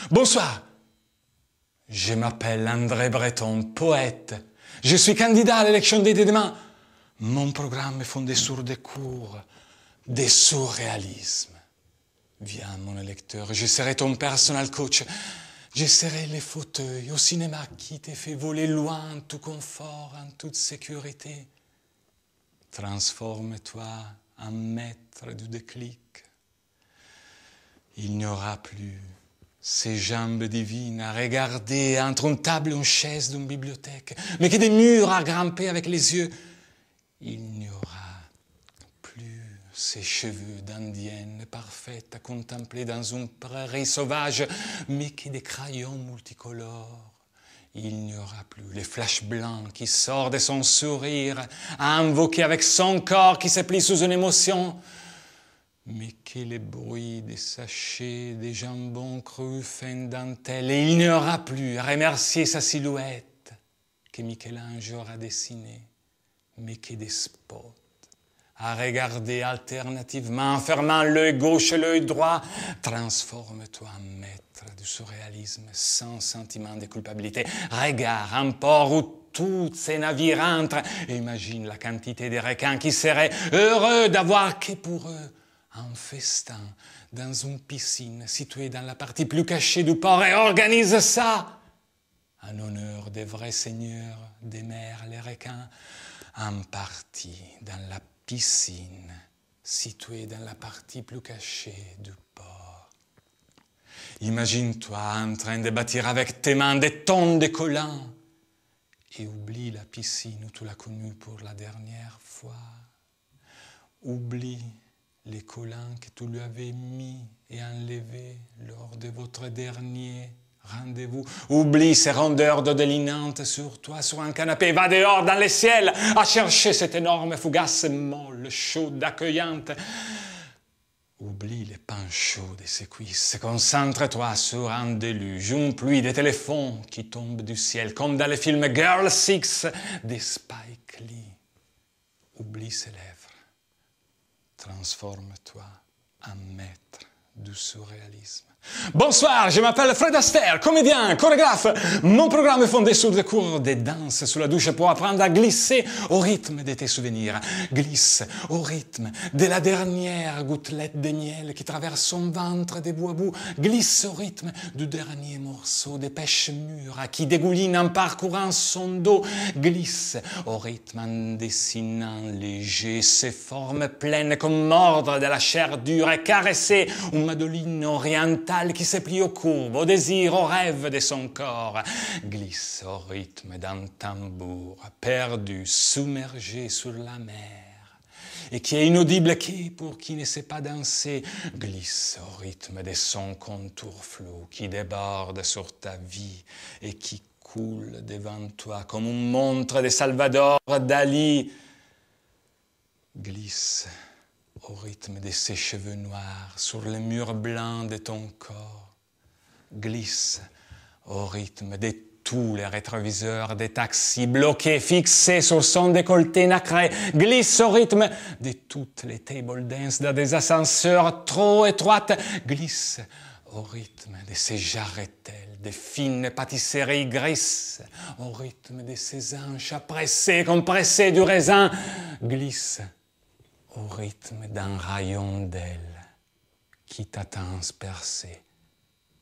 Bonsoir, je m'appelle André Breton, poète. Je suis candidat à l'élection d'été demain. Mon programme est fondé sur des cours de surréalisme. Viens, mon électeur, je serai ton personal coach. Je serai les fauteuils au cinéma qui te fait voler loin en tout confort, en toute sécurité. Transforme-toi en maître du déclic. Il n'y aura plus ces jambes divines à regarder entre une table et une chaise d'une bibliothèque, mais que des murs à grimper avec les yeux. Il n'y aura plus ces cheveux d'indienne parfaite à contempler dans une prairie sauvage, mais que des crayons multicolores. Il n'y aura plus les flashs blancs qui sortent de son sourire à invoquer avec son corps qui se plie sous une émotion, mais que les bruits des sachets, des jambons crus faits en dentelle. Et il n'y aura plus à remercier sa silhouette que Michel-Ange aura dessinée, mais que des spots à regarder alternativement, en fermant l'œil gauche et l'œil droit. Transforme-toi en maître du surréalisme sans sentiment de culpabilité. Regarde un port où tous ces navires entrent et imagine la quantité de requins qui seraient heureux d'avoir que pour eux un festin dans une piscine située dans la partie plus cachée du port, et organise ça en honneur des vrais seigneurs des mers, les requins, en partie dans la piscine située dans la partie plus cachée du port. Imagine-toi en train de bâtir avec tes mains des tonnes de collants et oublie la piscine où tu l'as connue pour la dernière fois. Oublie les collants que tu lui avais mis et enlevés lors de votre dernier rendez-vous. Oublie ces rondeurs d'eau délinantes sur toi, sur un canapé. Va dehors dans le ciel à chercher cette énorme fougasse molle, chaude, accueillante. Oublie les pains chauds de ses cuisses. Concentre-toi sur un déluge, une pluie de téléphones qui tombe du ciel, comme dans le film Girl 6 de Spike Lee. Oublie ses lèvres. Transforme-toi en maître du surréalisme. Bonsoir, je m'appelle Fred Astaire, comédien, chorégraphe. Mon programme est fondé sur des cours de danse sous la douche pour apprendre à glisser au rythme de tes souvenirs. Glisse au rythme de la dernière gouttelette de miel qui traverse son ventre de bout à bout. Glisse au rythme du dernier morceau de pêche mûre qui dégouline en parcourant son dos. Glisse au rythme en dessinant léger ses formes pleines comme mordre de la chair dure et caresser une madoline orientale qui se plie aux courbes, au désir, au rêve de son corps. Glisse au rythme d'un tambour perdu, submergé sur la mer, et qui est inaudible pour qui ne sait pas danser. Glisse au rythme de son contour flou qui déborde sur ta vie et qui coule devant toi comme une montre de Salvador Dali. Glisse au rythme de ses cheveux noirs sur le mur blanc de ton corps. Glisse au rythme de tous les rétroviseurs des taxis bloqués, fixés sur son décolleté nacré. Glisse au rythme de toutes les table dance dans des ascenseurs trop étroites. Glisse au rythme de ces jarretelles, de fines pâtisseries grises, au rythme de ces hanches pressées, compressées du raisin. Glisse au rythme d'un rayon d'aile qui t'a transpercé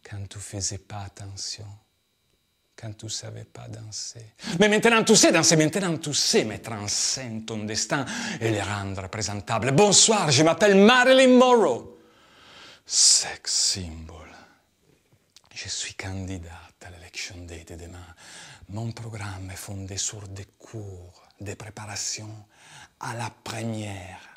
quand tu faisais pas attention, quand tu savais pas danser. Mais maintenant tu sais danser, maintenant tu sais mettre en scène ton destin et le rendre présentable. Bonsoir, je m'appelle Marilyn Monroe, sex symbol. Je suis candidate à l'élection d'été demain. Mon programme est fondé sur des cours de préparation à la première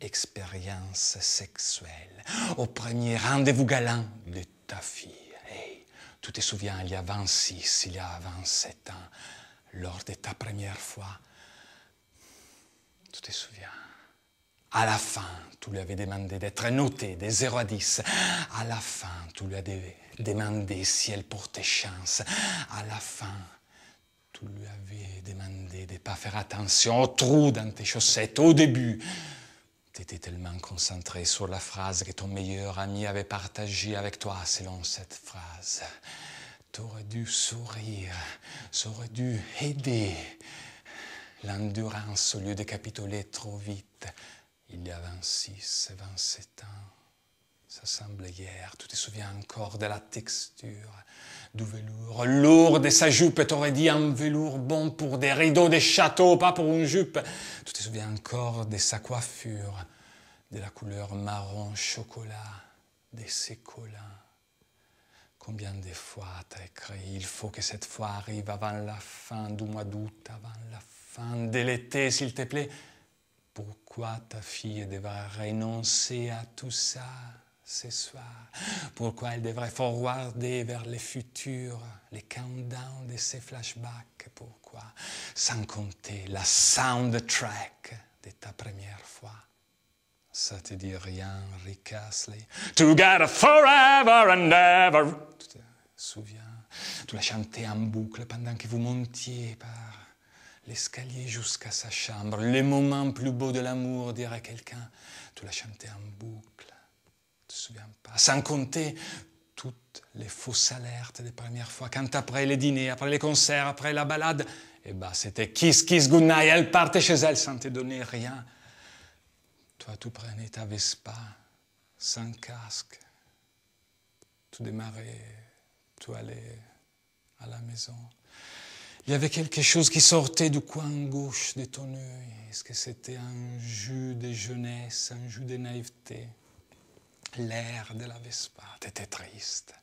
expérience sexuelle, au premier rendez-vous galant de ta fille. Hey, tu te souviens, il y a 26, il y a 27 ans, lors de ta première fois, tu te souviens. À la fin, tu lui avais demandé d'être notée de 0 à 10. À la fin, tu lui avais demandé si elle portait chance. À la fin, tu lui avais demandé de ne pas faire attention aux trous dans tes chaussettes. Au début, Tu étais tellement concentré sur la phrase que ton meilleur ami avait partagée avec toi selon cette phrase. Tu aurais dû sourire, ça aurait dû aider l'endurance au lieu de capituler trop vite. Il y a 26, 27 ans. Ça semble hier, tu te souviens encore de la texture du velours lourd de sa jupe, t'aurais dit un velours bon pour des rideaux de château, pas pour une jupe. Tu te souviens encore de sa coiffure, de la couleur marron chocolat, de ses collants. Combien de fois t'as écrit, il faut que cette fois arrive avant la fin du mois d'août, avant la fin de l'été, s'il te plaît. Pourquoi ta fille devrait renoncer à tout ça ce soir? Pourquoi elle devrait forwarder vers le futur, les countdowns de ses flashbacks? Pourquoi? Sans compter la soundtrack de ta première fois. Ça te dit rien, Rick Astley? Together forever and ever. Tu te souviens? Tu l'as chanté en boucle pendant que vous montiez par l'escalier jusqu'à sa chambre. Le moment plus beau de l'amour, dirait quelqu'un. Tu l'as chanté en boucle. Tu te souviens pas? Sans compter toutes les fausses alertes des premières fois. Quand après les dîners, après les concerts, après la balade, eh ben, c'était kiss, kiss, good night. Elle partait chez elle sans te donner rien. Toi, tu prenais ta Vespa, sans casque. Tu démarrais, tu allais à la maison. Il y avait quelque chose qui sortait du coin gauche de ton œil. Est-ce que c'était un jus de jeunesse, un jus de naïveté? L'air de la Vespa, t'étais triste.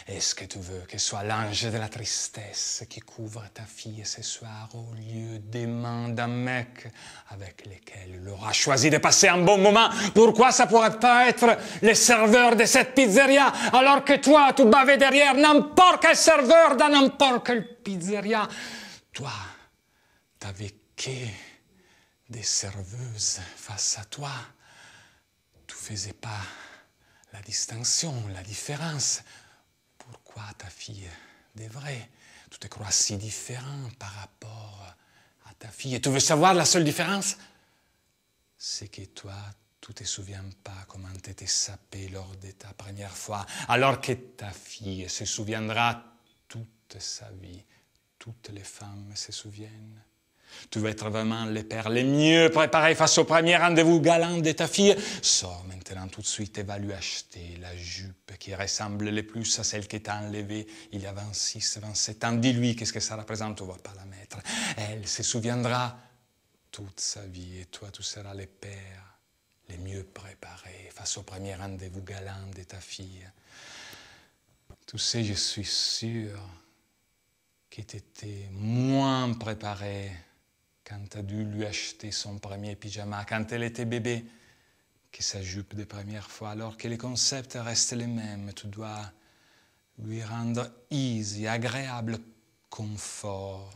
Est-ce que tu veux que ce soit l'ange de la tristesse qui couvre ta fille ce soir au lieu des mains d'un mec avec lequel il aura choisi de passer un bon moment? Pourquoi ça pourrait pas être le serveur de cette pizzeria alors que toi, tu bavais derrière n'importe quel serveur dans n'importe quelle pizzeria? Toi, t'avais que des serveuses face à toi. Tu faisais pas la distinction, la différence. Pourquoi ta fille devrait? Tu te crois si différent par rapport à ta fille. Et tu veux savoir la seule différence? C'est que toi, tu ne te souviens pas comment tu étais sapé lors de ta première fois, alors que ta fille se souviendra toute sa vie. Toutes les femmes se souviennent. Tu veux être vraiment le père le mieux préparé face au premier rendez-vous galant de ta fille. Sors maintenant tout de suite et va lui acheter la jupe qui ressemble le plus à celle qui t'a enlevée il y a 26, 27 ans. Dis-lui qu'est-ce que ça représente, tu ne vas pas la mettre. Elle se souviendra toute sa vie et toi, tu seras le père le mieux préparé face au premier rendez-vous galant de ta fille. Tu sais, je suis sûr que tu étais moins préparé quand tu as dû lui acheter son premier pyjama, quand elle était bébé, que sa jupe de première fois, alors que les concepts restent les mêmes. Tu dois lui rendre easy, agréable, confort,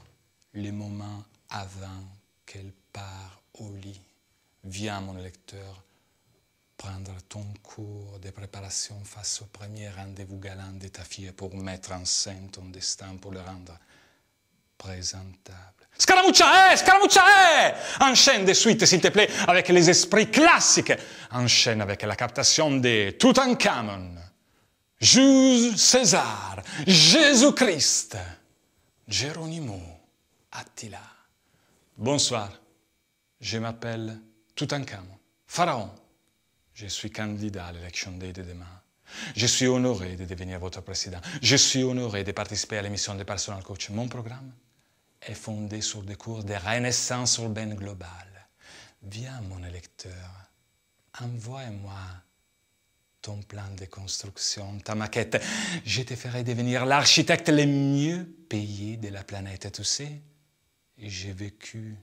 les moments avant qu'elle part au lit. Viens, mon lecteur, prendre ton cours de préparation face au premier rendez-vous galant de ta fille pour mettre en scène ton destin, pour le rendre présentable. Scaramuccia, Scaramuccia! Enchaîne de suite, s'il te plaît, avec les esprits classiques. Enchaîne avec la captation de Toutankhamon, Jules César, Jésus-Christ, Geronimo, Attila. Bonsoir, je m'appelle Toutankhamon, Pharaon. Je suis candidat à l'élection day de demain. Je suis honoré de devenir votre président. Je suis honoré de participer à l'émission de Personal Coach. Mon programme est fondé sur des cours de renaissance urbaine globale. Viens, mon électeur, envoie-moi ton plan de construction, ta maquette. Je te ferai devenir l'architecte le mieux payé de la planète. Tu sais, j'ai vécu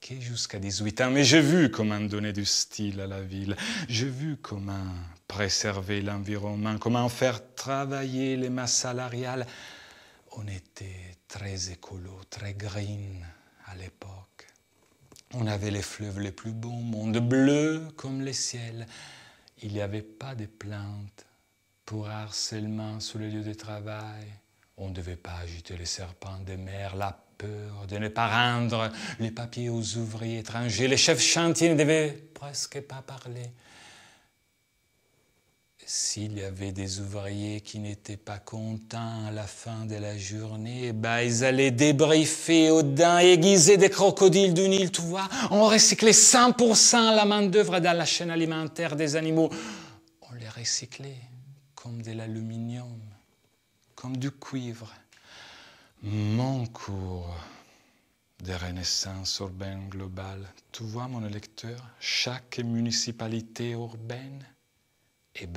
que jusqu'à 18 ans, mais j'ai vu comment donner du style à la ville. J'ai vu comment préserver l'environnement, comment faire travailler les masses salariales. On était très écolo, très green à l'époque. On avait les fleuves les plus beaux au monde, bleus comme les ciels. Il n'y avait pas de plantes pour harcèlement sur les lieux de travail. On ne devait pas agiter les serpents des mers. La peur de ne pas rendre les papiers aux ouvriers étrangers. Les chefs chantiers ne devaient presque pas parler. S'il y avait des ouvriers qui n'étaient pas contents à la fin de la journée, ils allaient débriefer aux dents aiguisées des crocodiles du Nil, tu vois. On recyclait 100% la main-d'œuvre dans la chaîne alimentaire des animaux. On les recyclait comme de l'aluminium, comme du cuivre. Mon cours de renaissance urbaine globale, tu vois mon lecteur, chaque municipalité urbaine, elle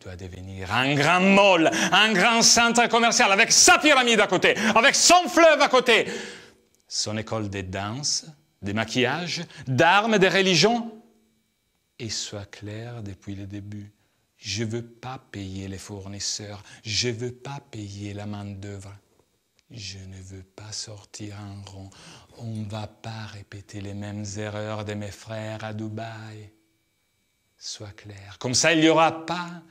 doit devenir un grand mall, un grand centre commercial avec sa pyramide à côté, avec son fleuve à côté, son école de danse, de maquillage, d'armes, de religion. Et sois clair depuis le début, je ne veux pas payer les fournisseurs, je ne veux pas payer la main-d'œuvre. Je ne veux pas sortir en rond. On ne va pas répéter les mêmes erreurs de mes frères à Dubaï. Sois clair. Comme ça, il n'y aura pas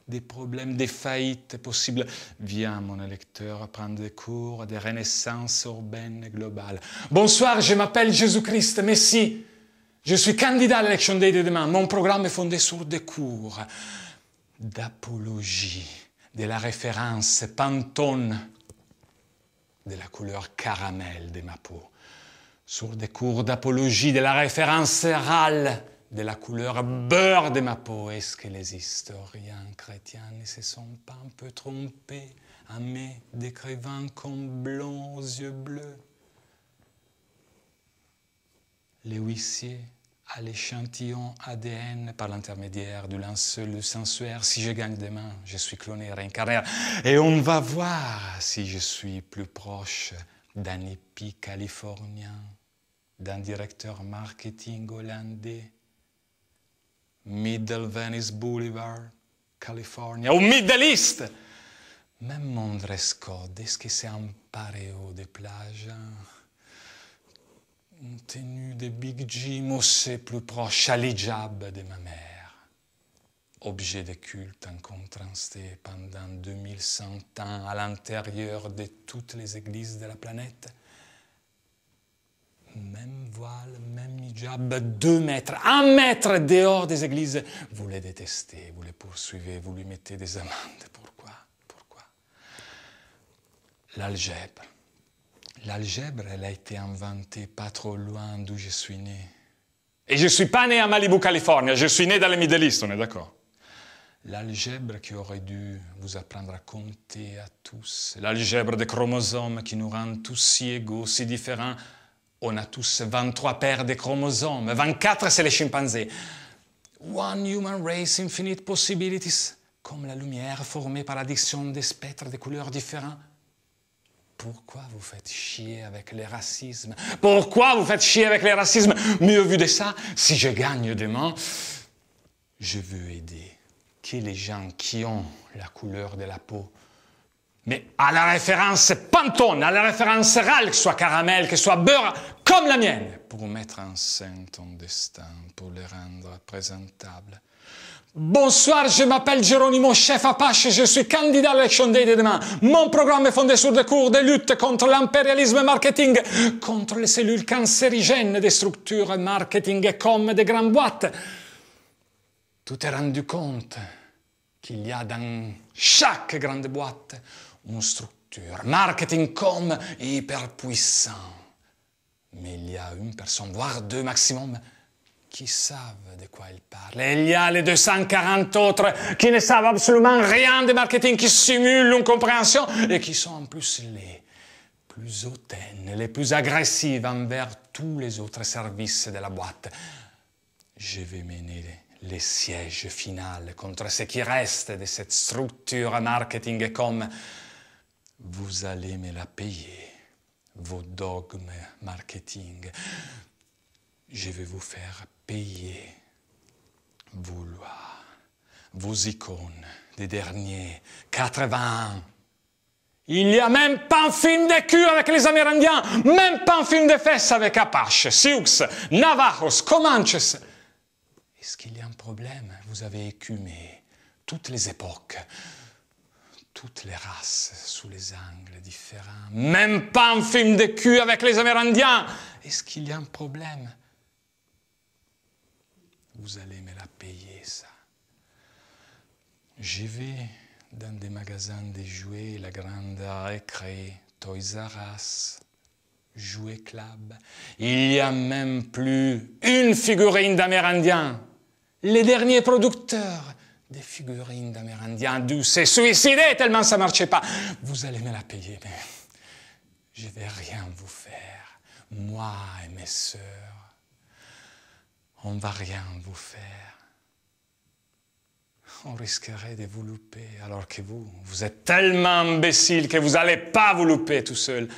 des problèmes, des faillites possibles. Viens, mon électeur, prendre des cours de renaissance urbaine globale. Bonsoir, je m'appelle Jésus-Christ, Messie. Je suis candidat à l'élection day de demain. Mon programme est fondé sur des cours d'apologie, de la référence Pantone, de la couleur caramel de ma peau, sur des cours d'apologie de la référence râle, de la couleur beurre de ma peau. Est-ce que les historiens chrétiens ne se sont pas un peu trompés en me décrivant comme blond aux yeux bleus? Les huissiers à l'échantillon ADN par l'intermédiaire du linceul du sensuaire. Si je gagne demain, je suis cloné, réincarné. Et on va voir si je suis plus proche d'un hippie californien, d'un directeur marketing hollandais, Middle Venice Boulevard, California, ou Middle East. Même mon dress code, est-ce que c'est un paréo de plage? Une tenue de Big Jim ou c'est plus proche à l'hijab de ma mère? Objet de culte incontrasté pendant 2100 ans à l'intérieur de toutes les églises de la planète. Même voile, même hijab, 2 mètres, 1 mètre dehors des églises. Vous les détestez, vous les poursuivez, vous lui mettez des amendes. Pourquoi? L'algèbre. L'algèbre, elle a été inventée pas trop loin d'où je suis né. Et je ne suis pas né à Malibu, Californie, je suis né dans le Middle East, on est d'accord? L'algèbre qui aurait dû vous apprendre à compter à tous. L'algèbre des chromosomes qui nous rend tous si égaux, si différents. On a tous 23 paires de chromosomes, 24 c'est les chimpanzés. One human race, infinite possibilities, comme la lumière formée par l'addition des spectres de couleurs différents. Pourquoi vous faites chier avec les racismes? Pourquoi vous faites chier avec les racismes? Mieux vu de ça, si je gagne demain, je veux aider que les gens qui ont la couleur de la peau, mais à la référence Pantone, à la référence râle, que ce soit caramel, que ce soit beurre, comme la mienne, pour mettre en scène ton destin, pour le rendre présentable. Bonsoir, je m'appelle Geronimo, chef Apache, je suis candidat à l'élection day de demain. Mon programme est fondé sur des cours de lutte contre l'impérialisme marketing, contre les cellules cancérigènes des structures marketing comme des grandes boîtes. Tu t'es rendu compte qu'il y a dans chaque grande boîte une structure marketing comme hyper puissant. Mais il y a une personne, voire 2 maximum, qui savent de quoi ils parlent. Et il y a les 240 autres qui ne savent absolument rien de marketing, qui simulent une compréhension et qui sont en plus les plus hautaines, les plus agressives envers tous les autres services de la boîte. Je vais mener les sièges finaux contre ce qui reste de cette structure marketing comme vous allez me la payer, vos dogmes marketing. Je vais vous faire payer vos lois, vos icônes des derniers 80 ans. Il n'y a même pas un film de cul avec les Amérindiens, même pas un film de fesses avec Apache, Sioux, Navajos, Comanches. Est-ce qu'il y a un problème? Vous avez écumé toutes les époques, toutes les races sous les angles différents. Même pas un film de cul avec les Amérindiens. Est-ce qu'il y a un problème? Vous allez me la payer, ça. J'y vais dans des magasins de jouets, la grande récré, Toys R Us, Jouet Club. Il n'y a même plus une figurine d'Amérindien. Les derniers producteurs des figurines d'Amérindiens dû se suicider tellement ça ne marchait pas. Vous allez me la payer, mais je ne vais rien vous faire. Moi et mes sœurs, on ne va rien vous faire. On risquerait de vous louper, alors que vous êtes tellement imbécile que vous n'allez pas vous louper tout seul.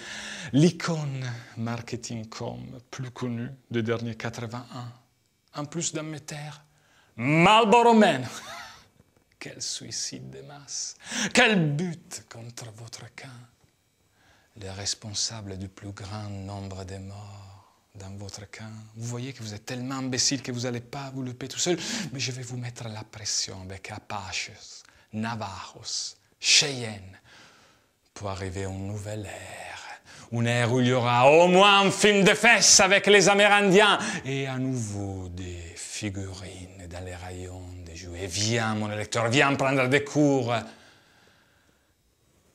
L'icône marketing.com plus connue des derniers 81, en plus d'un métaire, Marlboro Man. Quel suicide de masse! Quel but contre votre camp! Les responsables du plus grand nombre de morts dans votre camp. Vous voyez que vous êtes tellement imbécile que vous n'allez pas vous louper tout seul, mais je vais vous mettre la pression avec Apaches, Navajos, Cheyennes, pour arriver à une nouvelle ère. Une ère où il y aura au moins un film de fesses avec les Amérindiens et à nouveau des figurines dans les rayons des jouets. Viens, mon électeur, viens prendre des cours.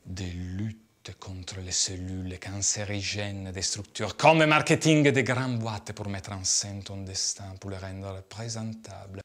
Des luttes contre les cellules cancérigènes des structures, comme le marketing des grandes boîtes pour mettre en scène ton destin, pour le rendre présentable.